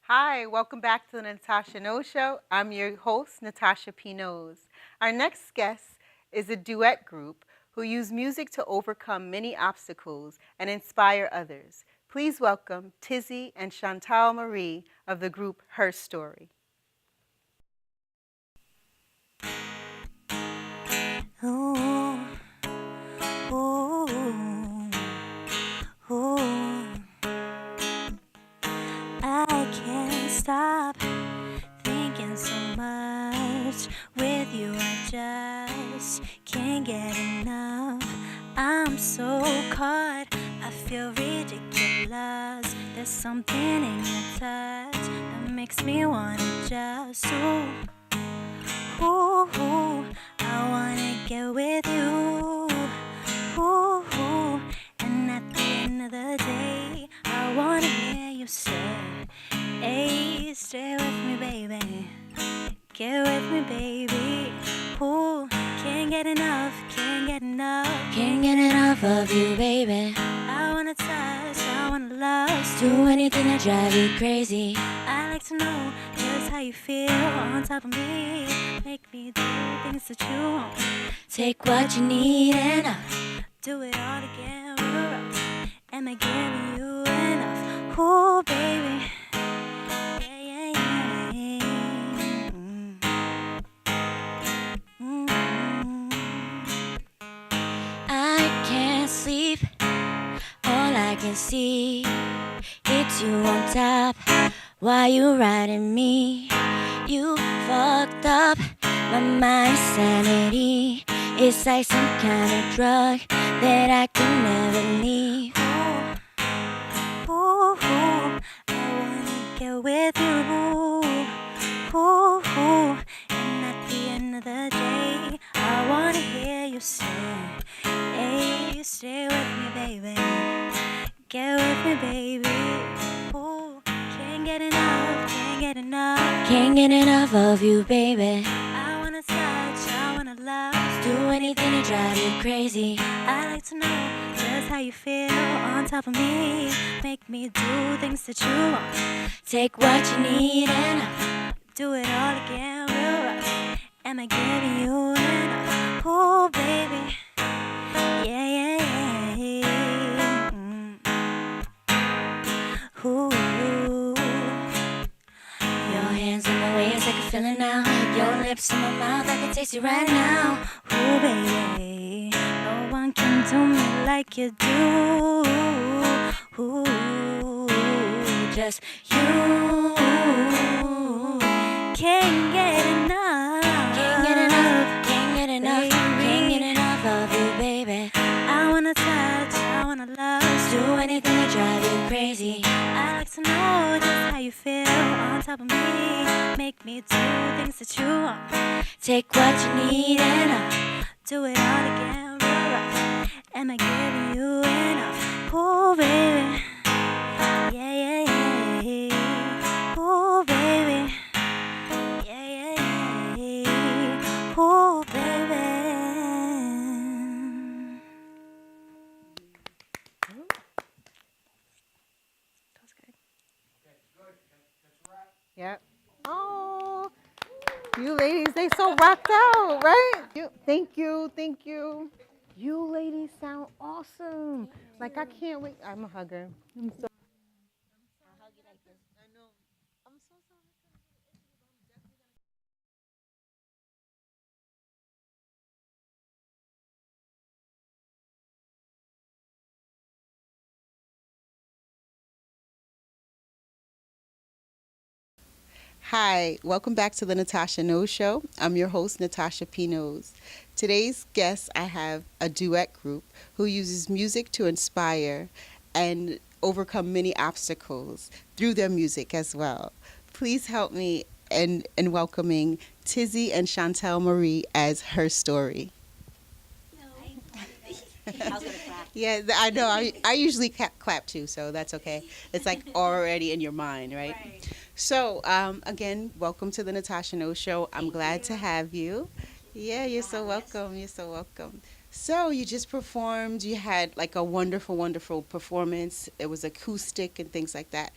Hi, welcome back to the Natacha Knows Show. I'm your host, Natacha Knows. Our next guest is a duet group who use music to overcome many obstacles and inspire others. Please welcome Tizzy and Chantal Marie of the group Herstory. Ooh, ooh, ooh. I can't stop thinking so much. With you, I just can't get enough. I'm so caught, I feel ridiculous. There's something in your touch that makes me wanna just ooh, I wanna get with you. Ooh, and at the end of the day, I wanna hear you say, hey, stay with me, baby. Get with me, baby. Ooh, can't get enough, can't get enough of you, baby. I wanna touch, I wanna love, do anything that drive you crazy. I like to know just how you feel on top of me. Make me do things that you want. Take what you need and do it all again. We're up. Am I giving you enough? Ooh, baby. Yeah, yeah, yeah. I can't sleep. All I can see, it's you on top. Why you riding me? You fucked up my mind sanity. It's like some kind of drug that I can never leave. Ooh, I wanna get with you. Ooh, and at the end of the day, I wanna hear you say, hey, stay with me, baby. Get with me, baby. Ooh, can't get enough, can't get enough of you, baby. I wanna touch, I wanna love, do anything to drive you crazy. I like to know just how you feel on top of me. Make me do things that you want. Take what you need and do it all again real rough. Am I giving you enough? Oh, baby. Yeah, yeah, yeah. Ooh. Your hands in my waist, I can feel it now. Your lips in my mouth, I can taste it right now. Ooh, baby. No one can do me like you do. Ooh, just you. Can't get enough. Can't get enough of you, baby. I wanna touch, I wanna love, do anything to drive you crazy. I like to know just how you feel on top of me. Make me do things that you want. Take what you need and do it all again real rough. Am I giving you enough? Oh, baby. Yeah. Oh, baby. Yeah. Oh, baby. That's good. Yep. Oh, you ladies, they so rocked out, right? Thank you. You ladies sound awesome. Like I can't wait. I'm a hugger. I'm so. Hi, welcome back to the Natacha Knows Show. I'm your host, Natacha Knows. Today's guest, I have a duet group who uses music to inspire and overcome many obstacles through their music as well. Please help me in welcoming Tizzy and Chantel Marie as Herstory. Yeah, I know. I usually clap too, so that's okay. It's like already in your mind, right? So, again, welcome to the Natasha Knows Show. I'm glad to have you. Yeah, you're so welcome. You're so welcome. So, you just performed. You had like a wonderful, wonderful performance. It was acoustic and things like that.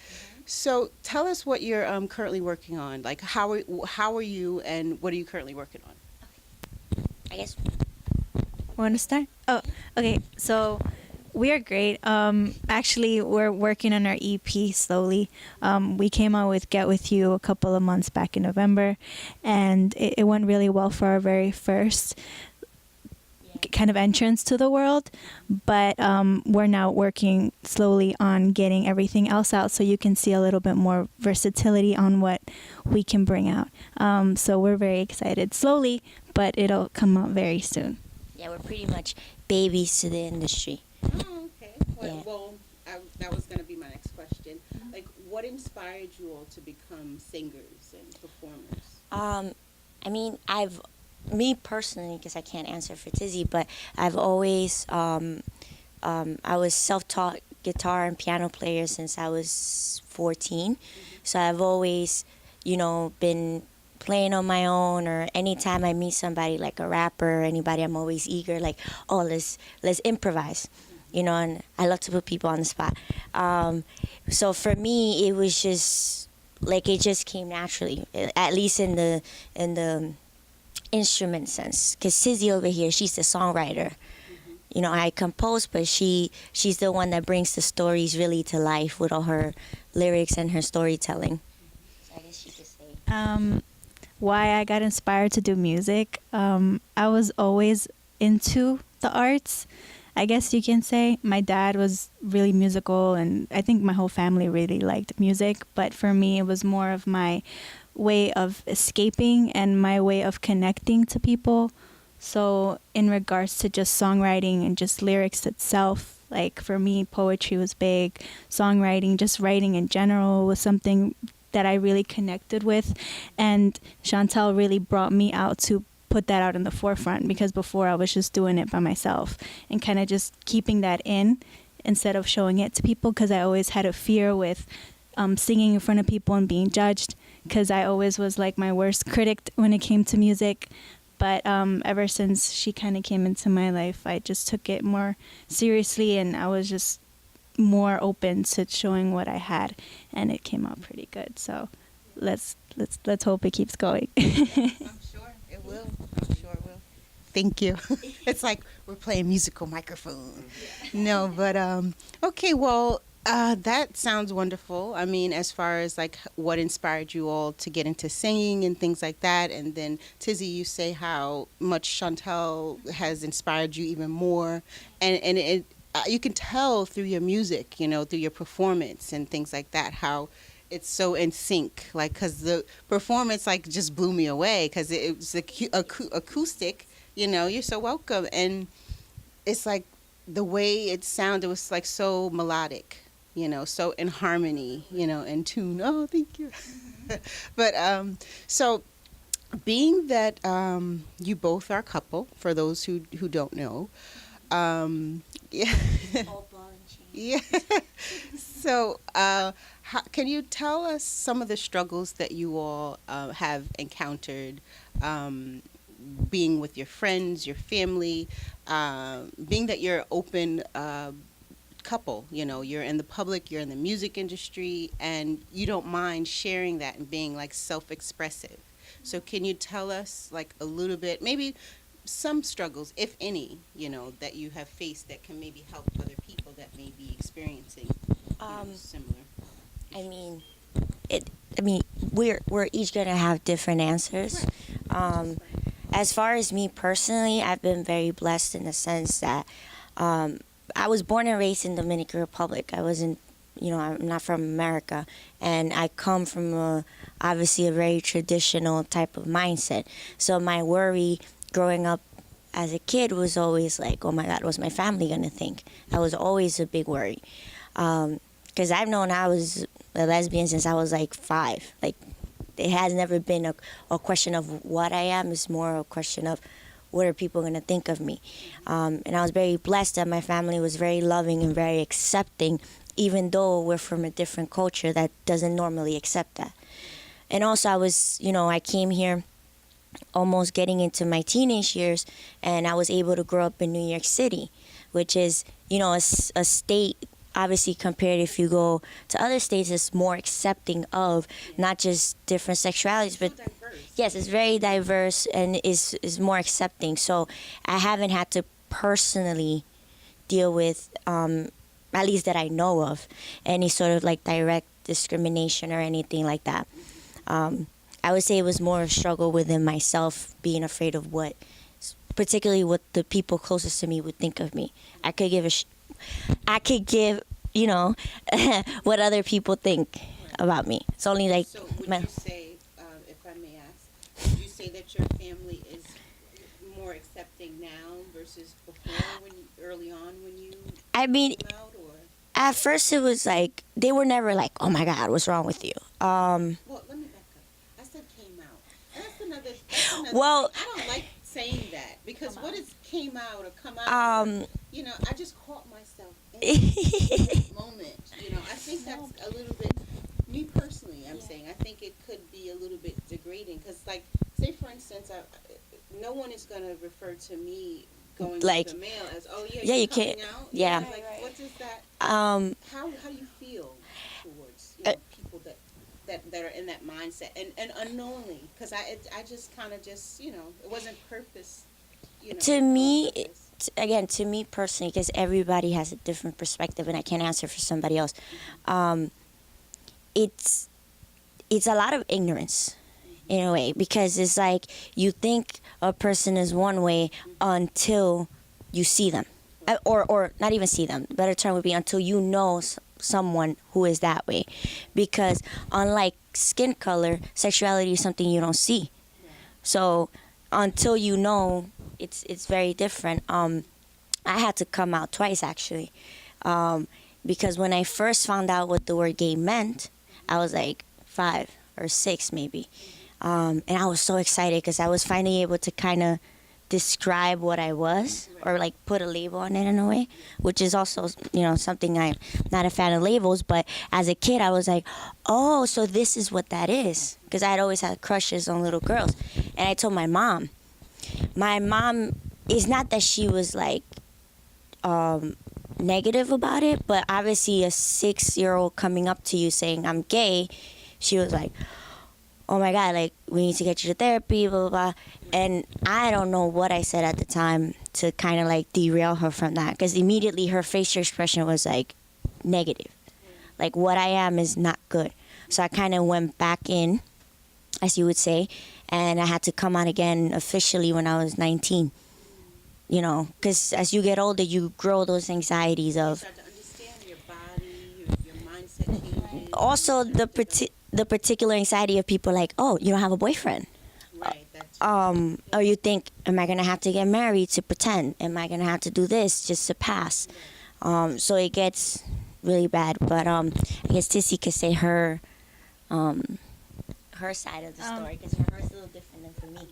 So tell us what you're currently working on. Like how are you and what are you currently working on? I guess. Want to start? Oh, okay. So we are great. Actually, we're working on our EP slowly. We came out with Get With You a couple of months back in November, and it went really well for our very first kind of entrance to the world. But we're now working slowly on getting everything else out so you can see a little bit more versatility on what we can bring out. So we're very excited. Slowly, but it'll come out very soon. Yeah, we're pretty much babies to the industry. Oh, okay. Yeah. That was going to be my next question. Like, what inspired you all to become singers and performers? I mean, me personally, because I can't answer for Tizzy, but I've always, I was self-taught guitar and piano player since I was 14. So I've always, been playing on my own, or anytime I meet somebody like a rapper or anybody, I'm always eager, like, oh, let's improvise. And I love to put people on the spot. So for me, it was just like it just came naturally, at least in the instrument sense. Because Tizzy over here, she's the songwriter. I compose, but she's the one that brings the stories really to life with all her lyrics and her storytelling. So I guess you could say. Why I got inspired to do music. I was always into the arts, I guess you can say. My dad was really musical, and I think my whole family really liked music. But for me, it was more of my way of escaping and my way of connecting to people. So in regards to just songwriting and just lyrics itself, like for me, poetry was big. Songwriting, just writing in general, was something that I really connected with. And Chantel really brought me out to put that out in the forefront, because before I was just doing it by myself and kind of just keeping that in instead of showing it to people, because I always had a fear with singing in front of people and being judged, because I always was like my worst critic when it came to music. But ever since she kind of came into my life, I just took it more seriously, and I was just more open to showing what I had, and it came out pretty good. So let's hope it keeps going. I'm sure it will. I'm sure it will. Thank you. It's like we're playing musical microphone. No, but okay. Well, that sounds wonderful. I mean, as far as like what inspired you all to get into singing and things like that, and then Tizzy, you say how much Chantel has inspired you even more, and it. You can tell through your music, through your performance and things like that, how it's so in sync. Like, because the performance, like, just blew me away, because it was acoustic, you're so welcome. And it's like the way it sounded was like so melodic, so in harmony, in tune. Oh, thank you. But so being that you both are a couple, for those who don't know, yeah. Yeah. So, can you tell us some of the struggles that you all have encountered being with your friends, your family, being that you're open couple, you're in the public, you're in the music industry, and you don't mind sharing that and being like self-expressive. So can you tell us like a little bit, maybe some struggles, if any, that you have faced that can maybe help other people that may be experiencing similar? I mean, we're each gonna have different answers. As far as me personally, I've been very blessed in the sense that I was born and raised in Dominican Republic. I wasn't, I'm not from America, and I come from obviously a very traditional type of mindset. So my worry growing up as a kid was always like, oh my God, what's my family gonna think? That was always a big worry. Because I've known I was a lesbian since I was like 5. Like, it has never been a question of what I am. It's more a question of what are people gonna think of me. And I was very blessed that my family was very loving and very accepting, even though we're from a different culture that doesn't normally accept that. And also I came here almost getting into my teenage years, and I was able to grow up in New York City, which is, a state obviously compared if you go to other states, it's more accepting of not just different sexualities, but yes, it's very diverse and is more accepting. So I haven't had to personally deal with, at least that I know of, any sort of like direct discrimination or anything like that. I would say it was more a struggle within myself, being afraid of what, particularly what the people closest to me would think of me. I could give, what other people think about me. It's only like. So would you say, if I may ask, would you say that your family is more accepting now versus before, early on when you I mean, came out, or? at first it was like they were never like, "Oh my God, what's wrong with you?" Well, let me back up. I said came out. That's another Well, thing. I don't like saying that because what is came out or come out? I just caught myself in that moment. I think that's a little bit. Me personally, I'm saying I think it could be a little bit degrading because, like, say for instance, no one is gonna refer to me going like, to the mail as, oh yeah, yeah, you're you coming can't. out. Yeah. Like, what does that? Um, How do you feel towards people that are in that mindset and unknowingly? Because I just kind of just it wasn't purpose. To me, purpose. again, to me personally, because everybody has a different perspective, and I can't answer for somebody else. It's a lot of ignorance in a way, because it's like you think a person is one way until you see them, or not even see them. Better term would be until you know someone who is that way, because unlike skin color, sexuality is something you don't see. So until you know, it's very different. I had to come out twice actually, because when I first found out what the word gay meant, I was like 5 or 6 maybe, and I was so excited because I was finally able to kind of describe what I was, or like put a label on it in a way, which is also something I'm not a fan of labels. But as a kid, I was like, oh, so this is what that is, because I had always had crushes on little girls. And I told my mom. My mom is not that she was like negative about it, but obviously a 6-year-old coming up to you saying I'm gay, she was like, oh my God, like, we need to get you to therapy, blah, blah, blah. And I don't know what I said at the time to kind of like derail her from that, because immediately her facial expression was like negative. Like, what I am is not good. So I kind of went back in, as you would say, and I had to come out again officially when I was 19. Because as you get older, you grow those anxieties of. You start to understand your body, your mindset changes. Also, the particular anxiety of people like, oh, you don't have a boyfriend. Right. That's Or you think, am I going to have to get married to pretend? Am I going to have to do this just to pass? So it gets really bad. But I guess Tissy could say her side of the story, because for her it's a little different than for me.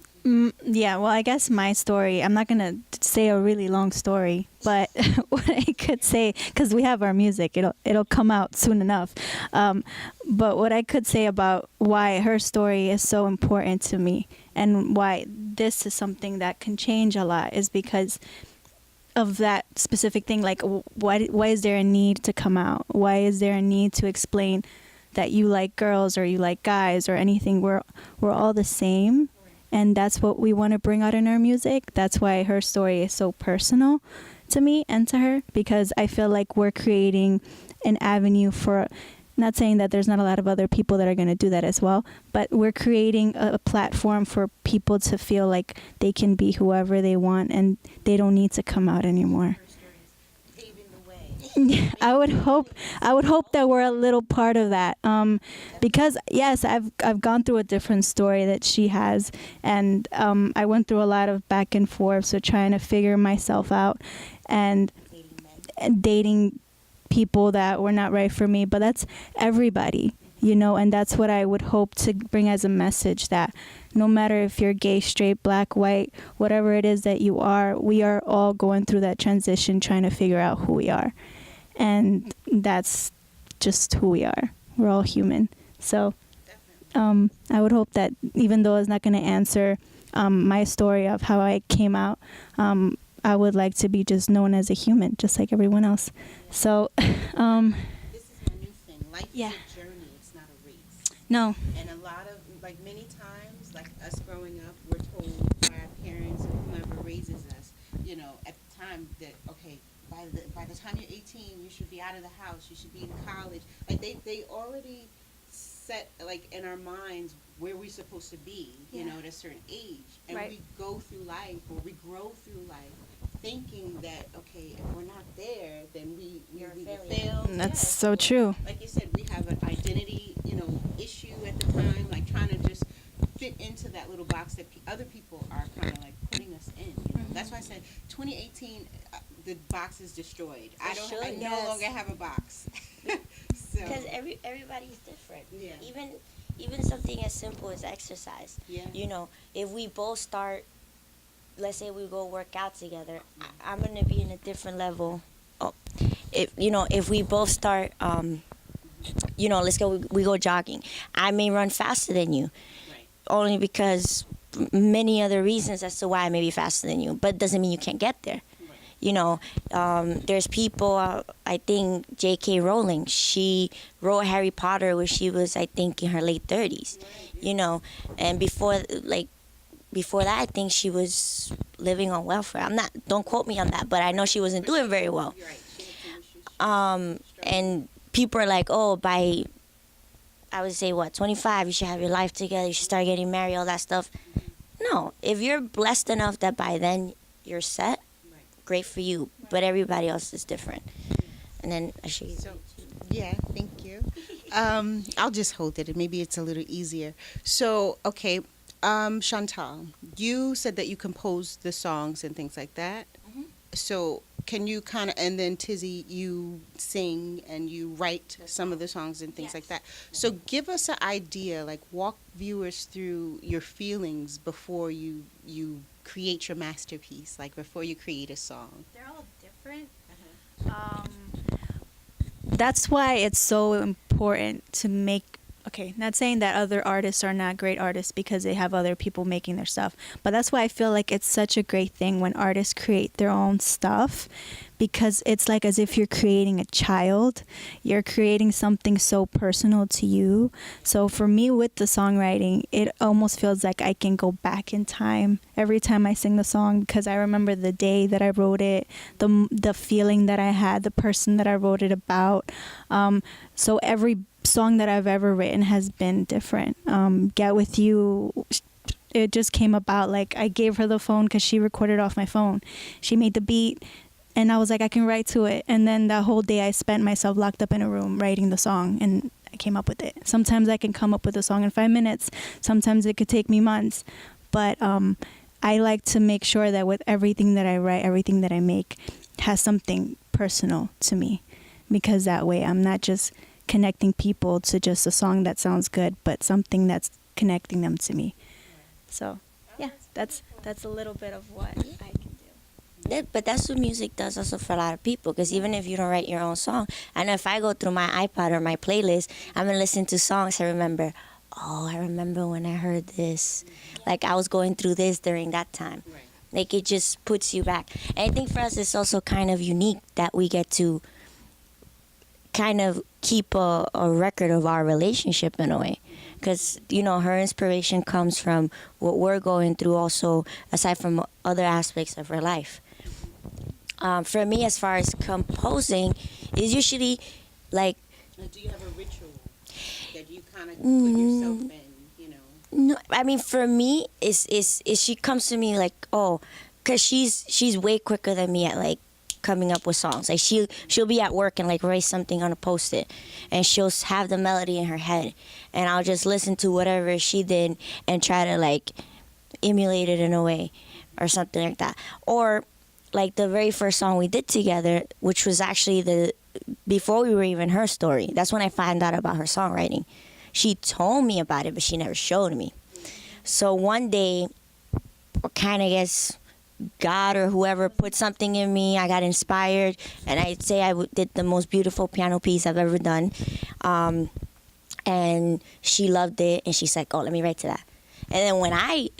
Yeah, well, I guess my story, I'm not going to say a really long story, but what I could say, because we have our music, it'll come out soon enough. But what I could say about why her story is so important to me and why this is something that can change a lot is because of that specific thing. Like, why is there a need to come out? Why is there a need to explain that you like girls or you like guys or anything? We're all the same. And that's what we want to bring out in our music. That's why her story is so personal to me and to her, because I feel like we're creating an avenue for, not saying that there's not a lot of other people that are going to do that as well, but we're creating a platform for people to feel like they can be whoever they want and they don't need to come out anymore. I would hope that we're a little part of that, because yes, I've gone through a different story that she has, and I went through a lot of back and forth, so trying to figure myself out and dating people that were not right for me. But that's everybody, and that's what I would hope to bring as a message, that no matter if you're gay, straight, black, white, whatever it is that you are, we are all going through that transition, trying to figure out who we are. And that's just who we are. We're all human. So I would hope that even though it's not going to answer my story of how I came out, I would like to be just known as a human, just like everyone else. So, This is my new thing. Life Yeah. is a journey. It's not a race. no, And a lot of, like, many times, like us growing up, we're told by our parents or whoever raises us, you know, at the time that, okay, by the time you're 18, you should be out of the house, you should be in college. Like, they already set, like, in our minds where we're supposed to be, you know, at a certain age. And Right. we go through life, or we grow through life, thinking that, okay, if we're not there, then we You're a will failure. fail. that's Yes. so true. Like you said, we have an identity, you know, issue at the time, like trying to just fit into that little box that other people are kind of like putting us in. You know? That's why I said 2018, the box is destroyed. I should, no yes. longer have a box. So, Because everybody's different. Yeah. Even something as simple as exercise. yeah. You know, if we both start, let's say we go work out together, I'm gonna be in a different level. Oh, if we both start, let's go. We go jogging. I may run faster than you, Right. only because many other reasons as to why I may be faster than you. But it doesn't mean you can't get there. There's people. I think J.K. Rowling. She wrote Harry Potter when she was, I think, in her late 30s. And before that, I think she was living on welfare. Don't quote me on that, but I know she wasn't doing very well. You're right. She had some issues. And people are like, oh, by, I would say, 25, you should have your life together, you should start getting married, all that stuff. No, if you're blessed enough that by then you're set, Right. great for you, but everybody else is different. And then I show you. So, yeah, thank you. I'll just hold it, and maybe it's a little easier. So, okay, Chantal, you said that you composed the songs and things like that. Mhm. So, can you kind of, and then Tizzy, you sing and you write some of the songs and things like Yes. that. So, give us an idea, like walk viewers through your feelings before you create your masterpiece, like before you create a song. They're all different. That's why it's so important to make. Okay, not saying that other artists are not great artists because they have other people making their stuff, but that's why I feel like it's such a great thing when artists create their own stuff, because it's like as if you're creating a child. You're creating something so personal to you. So for me with the songwriting, it almost feels like I can go back in time every time I sing the song, because I remember the day that I wrote it, the feeling that I had, the person that I wrote it about. So every song that I've ever written has been different. Get With You, it just came about, like I gave her the phone because she recorded off my phone. She made the beat and I was like, I can write to it. And then that whole day I spent myself locked up in a room writing the song, and I came up with it. Sometimes I can come up with a song in 5 minutes. Sometimes it could take me months. But I like to make sure that with everything that I write, everything that I make has something personal to me, because that way I'm not just connecting people to just a song that sounds good, but something that's connecting them to me. So, yeah, that's a little bit of what I can do. But that's what music does also for a lot of people, because even if you don't write your own song, I know if I go through my iPod or my playlist, I'm gonna listen to songs. I remember when I heard this, like I was going through this during that time. Right. Like it just puts you back. And I think for us it's also kind of unique that we get to kind of keep a record of our relationship in a way, because her inspiration comes from what we're going through also, aside from other aspects of her life. For me, as far as composing, is usually like, Now, do you have a ritual that you kind of put yourself in, no, I mean for me is she comes to me like, oh, because she's way quicker than me at like coming up with songs. Like she'll be at work and like write something on a post-it, and she'll have the melody in her head, and I'll just listen to whatever she did and try to like emulate it in a way or something like that. Or like the very first song we did together, which was actually before we were even Herstory. That's when I found out about her songwriting. She told me about it, but she never showed me. So one day, kind of guess God or whoever put something in me. I got inspired, and I'd say I did the most beautiful piano piece I've ever done. And she loved it, and she's like, oh, let me write to that. And then when I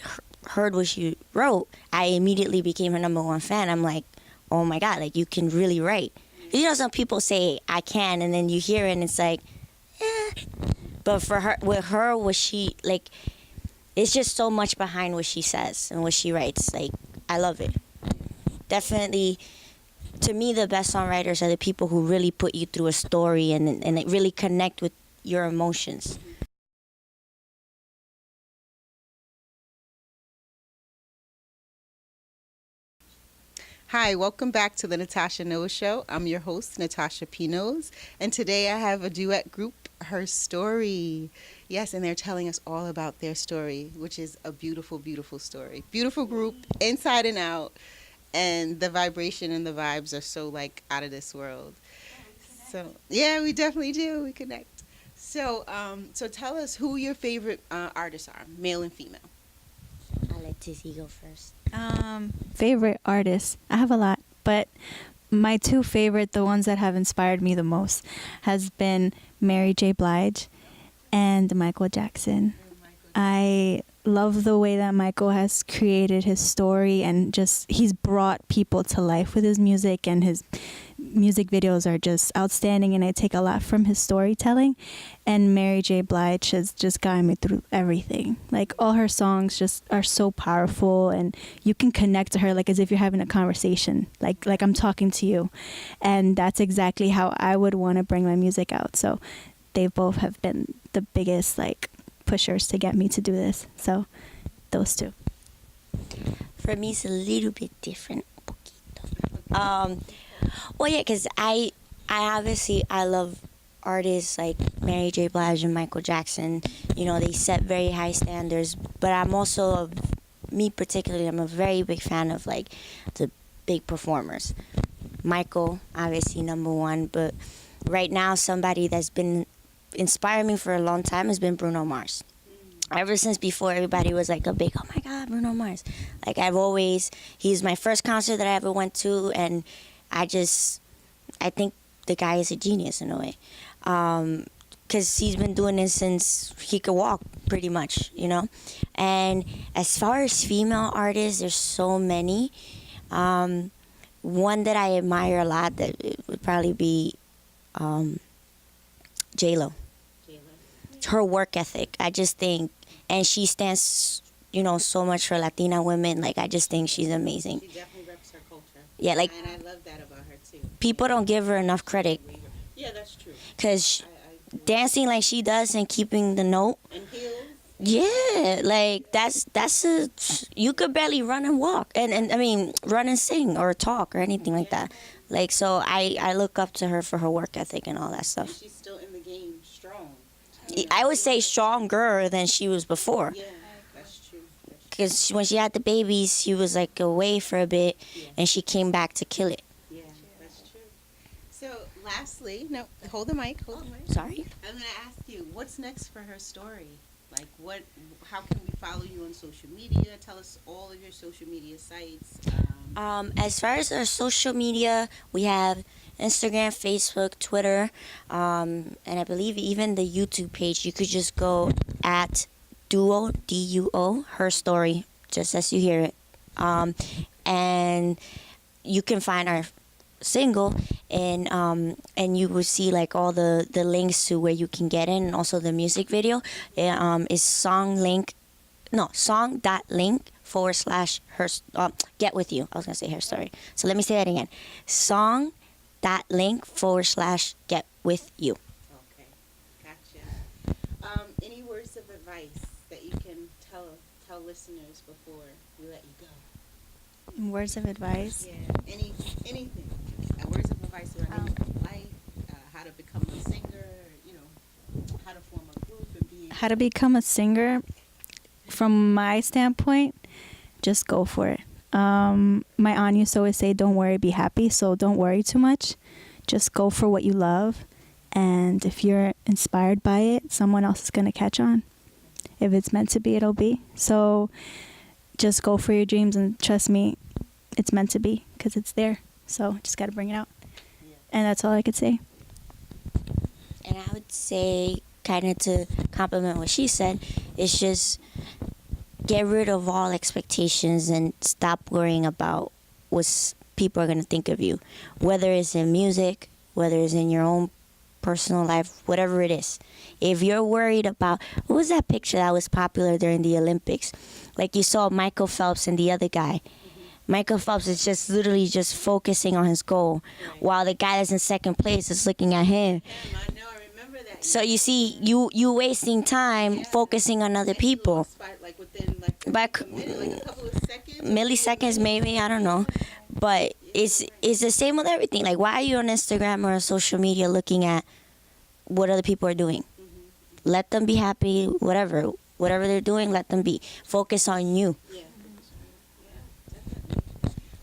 heard what she wrote, I immediately became her number one fan. I'm like, oh my God, like you can really write. You know, some people say I can, and then you hear it and it's like, eh. But for her, with her, what she like, it's just so much behind what she says and what she writes. Like, I love it. Definitely, to me, the best songwriters are the people who really put you through a story and it really connect with your emotions. Hi, welcome back to the Natacha Knows Show. I'm your host, Natacha Knows, and today I have a duet group, Herstory. Yes, and they're telling us all about their story, which is a beautiful, beautiful story. Beautiful group, inside and out, and the vibration and the vibes are so like out of this world. So yeah, we definitely do. We connect. So tell us who your favorite artists are, male and female. I'll let Tizzy go first. Favorite artists. I have a lot, but my two favorite, the ones that have inspired me the most, has been Mary J. Blige and Michael Jackson. I love the way that Michael has created his story and just he's brought people to life with his music, and his music videos are just outstanding, and I take a lot from his storytelling. And Mary J. Blige has just gotten me through everything. Like, all her songs just are so powerful, and you can connect to her like as if you're having a conversation, like I'm talking to you. And that's exactly how I would want to bring my music out. So they both have been the biggest like pushers to get me to do this. So those two. For me, it's a little bit different. Well, yeah, because I obviously I love artists like Mary J. Blige and Michael Jackson. You know, they set very high standards. But I'm also, me particularly, I'm a very big fan of like the big performers. Michael, obviously number one, but right now somebody that's been inspiring me for a long time has been Bruno Mars. Ever since before everybody was like a big, oh my God, Bruno Mars. Like he's my first concert that I ever went to, and I think the guy is a genius in a way. Because he's been doing this since he could walk, pretty much, you know? And as far as female artists, there's so many. One that I admire a lot that it would probably be J-Lo. Her work ethic, I just think, and she stands, you know, so much for Latina women. Like, I just think she's amazing. She definitely reps her culture. Yeah, like, And I love that about her too. people don't give her enough credit. Yeah, that's true. Because dancing like she does and keeping the note. And heels. Yeah, like you could barely run and walk and I mean run and sing or talk or anything like that. Like, so I look up to her for her work ethic and all that stuff. And she's still in the game strong. I would say stronger than she was before. Yeah, that's true. Because when she had the babies, she was like away for a bit, and she came back to kill it. Yeah, that's true. So, lastly, no, hold the mic. Sorry? I'm going to ask you, what's next for her story? Like, how can we follow you on social media? Tell us all of your social media sites. As far as our social media, we have Instagram, Facebook, Twitter, and I believe even the YouTube page. You could just go at Duo, D-U-O, Herstory, just as you hear it. And you can find our single, and you will see like all the links to where you can get in, and also the music video. Is song.link / get with you. I was gonna say her story, so let me say that again. Song.link / get with you. Okay, gotcha. Any words of advice that you can tell listeners before we let you go? Words of advice. Yeah, anything. Words of advice around life, how to become a singer, you know, how to form a group and be. How to become a singer, from my standpoint, just go for it. My aunt used to always say, don't worry, be happy. So don't worry too much. Just go for what you love. And if you're inspired by it, someone else is going to catch on. If it's meant to be, it'll be. So just go for your dreams, and trust me, it's meant to be because it's there. So just got to bring it out. And that's all I could say. And I would say, kind of to complement what she said, it's just get rid of all expectations and stop worrying about what people are going to think of you, whether it's in music, whether it's in your own personal life, whatever it is. If you're worried about, what was that picture that was popular during the Olympics? Like you saw Michael Phelps and the other guy. Michael Phelps is just literally just focusing on his goal, while the guy that's in second place is looking at him. I know, I remember that. So you see, you wasting time focusing on other people. Like within like By a couple of seconds. milliseconds, maybe, I don't know. But it's the same with everything. Like, why are you on Instagram or on social media looking at what other people are doing? Let them be happy, whatever they're doing, let them be. Focus on you. Yeah.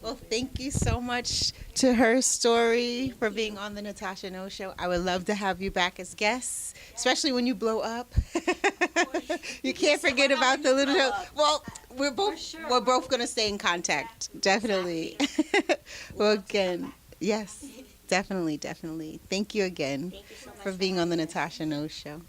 Well, thank you so much to Herstory for being on the Natacha Knows show. I would love to have you back as guests, especially when you blow up. You can't forget about the little show. Well, we're both going to stay in contact, definitely. Well, again, yes, definitely. Thank you again for being on the Natacha Knows show.